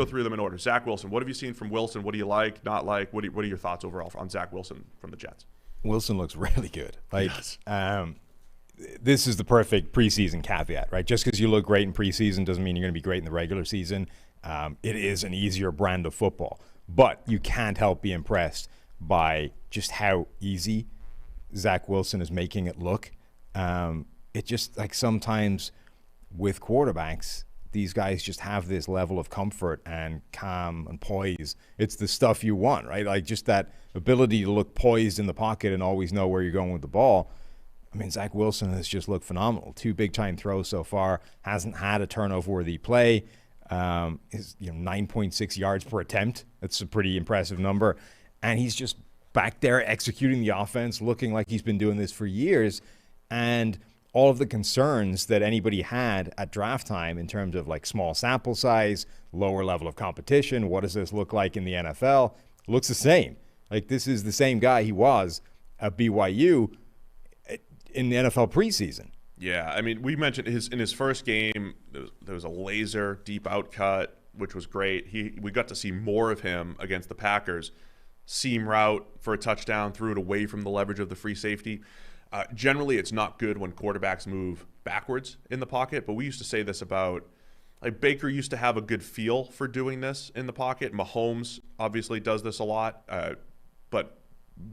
go through them in order. Zach Wilson, what have you seen from Wilson? What do you like, not like? What are your thoughts overall on Zach Wilson from the Jets? Wilson looks really good. Yes. This is the perfect preseason caveat, right? Just because you look great in preseason doesn't mean you're going to be great in the regular season. It is an easier brand of football, but you can't help be impressed by just how easy Zach Wilson is making it look. It just, like, sometimes with quarterbacks, these guys just have this level of comfort and calm and poise. It's the stuff you want, right? Like, just that ability to look poised in the pocket and always know where you're going with the ball. I mean, Zach Wilson has just looked phenomenal. 2 big-time throws so far. Hasn't had a turnover-worthy play. His 9.6 yards per attempt. That's a pretty impressive number. And he's just back there executing the offense, looking like he's been doing this for years. And all of the concerns that anybody had at draft time in terms of, like, small sample size, lower level of competition, what does this look like in the NFL, looks the same. Like, this is the same guy he was at BYU in the NFL preseason. Yeah, I mean, we mentioned in his first game, there was a laser deep out cut, which was great. We got to see more of him against the Packers. Seam route for a touchdown, threw it away from the leverage of the free safety. Generally, it's not good when quarterbacks move backwards in the pocket, but we used to say this about, like, Baker used to have a good feel for doing this in the pocket. Mahomes obviously does this a lot, but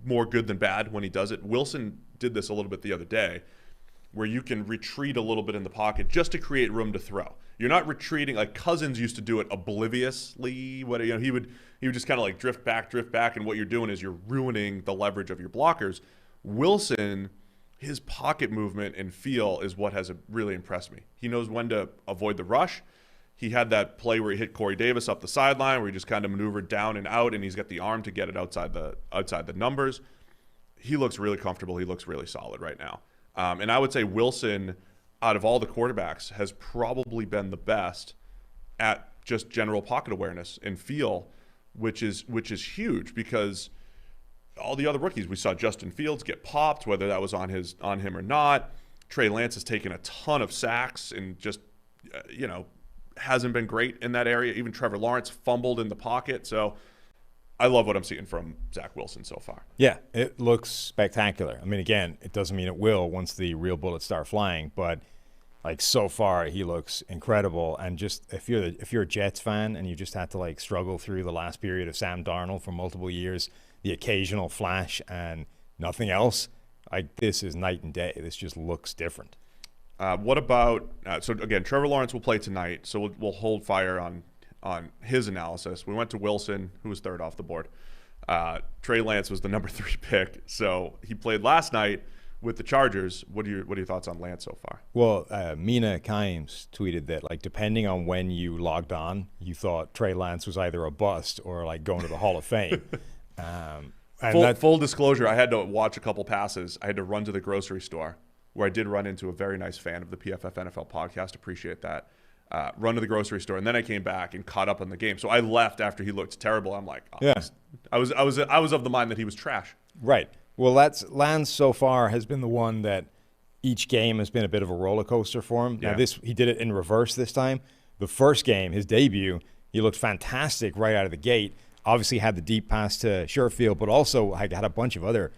more good than bad when he does it. Wilson did this a little bit the other day, where you can retreat a little bit in the pocket just to create room to throw. You're not retreating like Cousins used to do it obliviously. He would just kind of like drift back, and what you're doing is you're ruining the leverage of your blockers. Wilson, his pocket movement and feel is what has really impressed me. He knows when to avoid the rush. He had that play where he hit Corey Davis up the sideline, where he just kind of maneuvered down and out, and he's got the arm to get it outside the numbers. He looks really comfortable. He looks really solid right now. And I would say Wilson, out of all the quarterbacks, has probably been the best at just general pocket awareness and feel, which is huge, because all the other rookies, we saw Justin Fields get popped, whether that was on him or not. Trey Lance has taken a ton of sacks and just hasn't been great in that area. Even Trevor Lawrence fumbled in the pocket. So I love what I'm seeing from Zach Wilson so far. Yeah, it looks spectacular. I mean, again, it doesn't mean it will once the real bullets start flying, but, like, so far he looks incredible. And just if you're a Jets fan and you just had to, like, struggle through the last period of Sam Darnold for multiple years, the occasional flash and nothing else, like, this is night and day. This just looks different. What about so again, Trevor Lawrence will play tonight, so we'll hold fire on his analysis. We went to Wilson, who was third off the board. Trey Lance was the number 3 pick, so he played last night with the Chargers. What are your thoughts on Lance so far? Well, Mina Kimes tweeted that, like, depending on when you logged on, you thought Trey Lance was either a bust or, like, going to the Hall of Fame. Full disclosure, I had to watch a couple passes. I had to run to the grocery store, where I did run into a very nice fan of the PFF NFL podcast. Appreciate that. Run to the grocery store, and then I came back and caught up on the game. So I left after he looked terrible. I'm like, yeah. I was of the mind that he was trash. Right. Well, Lance so far has been the one that each game has been a bit of a roller coaster for him. Yeah. Now he did it in reverse this time. The first game, his debut, he looked fantastic right out of the gate. Obviously had the deep pass to Sherfield, but also had a bunch of other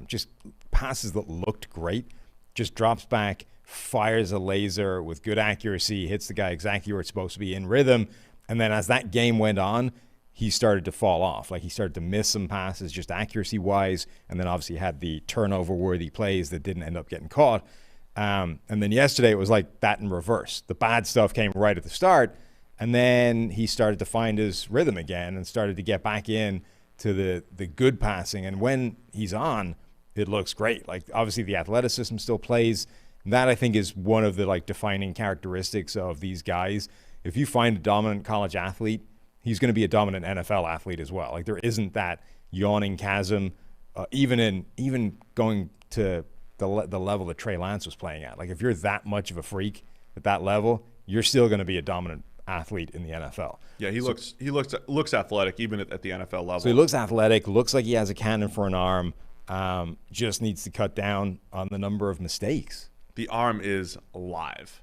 just passes that looked great. Just drops back, fires a laser with good accuracy, hits the guy exactly where it's supposed to be, in rhythm. And then as that game went on, he started to fall off. Like, he started to miss some passes just accuracy-wise, and then obviously had the turnover-worthy plays that didn't end up getting caught. And then yesterday it was like that in reverse. The bad stuff came right at the start, and then he started to find his rhythm again and started to get back in to the good passing. And when he's on, it looks great. Like, obviously the athleticism still plays. That, I think, is one of the, like, defining characteristics of these guys. If you find a dominant college athlete, he's going to be a dominant NFL athlete as well. Like, there isn't that yawning chasm, even going to the level that Trey Lance was playing at. Like, if you're that much of a freak at that level, you're still going to be a dominant athlete in the NFL. Yeah, he looks athletic even at the NFL level. So he looks athletic, looks like he has a cannon for an arm. Just needs to cut down on the number of mistakes. The arm is live.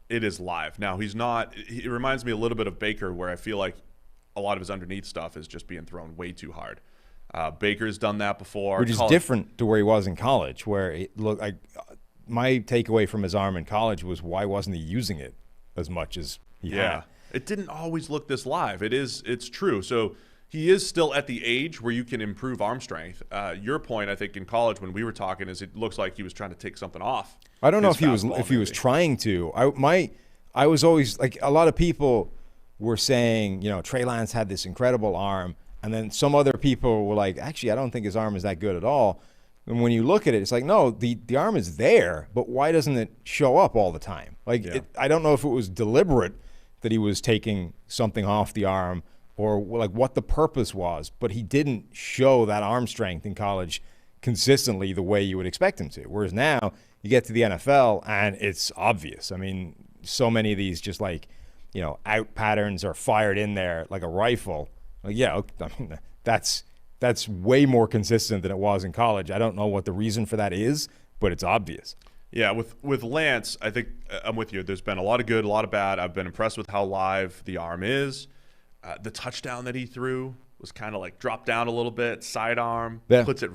It is live. Now, he's not – it reminds me a little bit of Baker, where I feel like a lot of his underneath stuff is just being thrown way too hard. Baker's done that before. Which is different to where he was in college, where it looked like my takeaway from his arm in college was why wasn't he using it as much as he had? It didn't always look this live. It's true. So he is still at the age where you can improve arm strength. Your point, I think, in college when we were talking is it looks like he was trying to take something off. I don't know if he was trying to. I was always like, a lot of people were saying, Trey Lance had this incredible arm, and then some other people were like, actually, I don't think his arm is that good at all. And when you look at it, it's like, no, the arm is there, but why doesn't it show up all the time? Like, I don't know if it was deliberate that he was taking something off the arm or like what the purpose was, but he didn't show that arm strength in college consistently the way you would expect him to. Whereas now you get to the NFL and it's obvious. I mean, so many of these just like, out patterns are fired in there like a rifle. Like, I mean, that's way more consistent than it was in college. I don't know what the reason for that is, but it's obvious. Yeah, with Lance, I think I'm with you. There's been a lot of good, a lot of bad. I've been impressed with how live the arm is. The touchdown that he threw was kind of like dropped down a little bit, sidearm, puts it,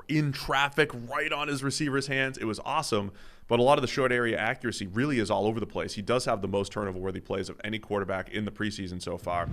in traffic right on his receiver's hands. It was awesome, but a lot of the short area accuracy really is all over the place. He does have the most turnover-worthy plays of any quarterback in the preseason so far.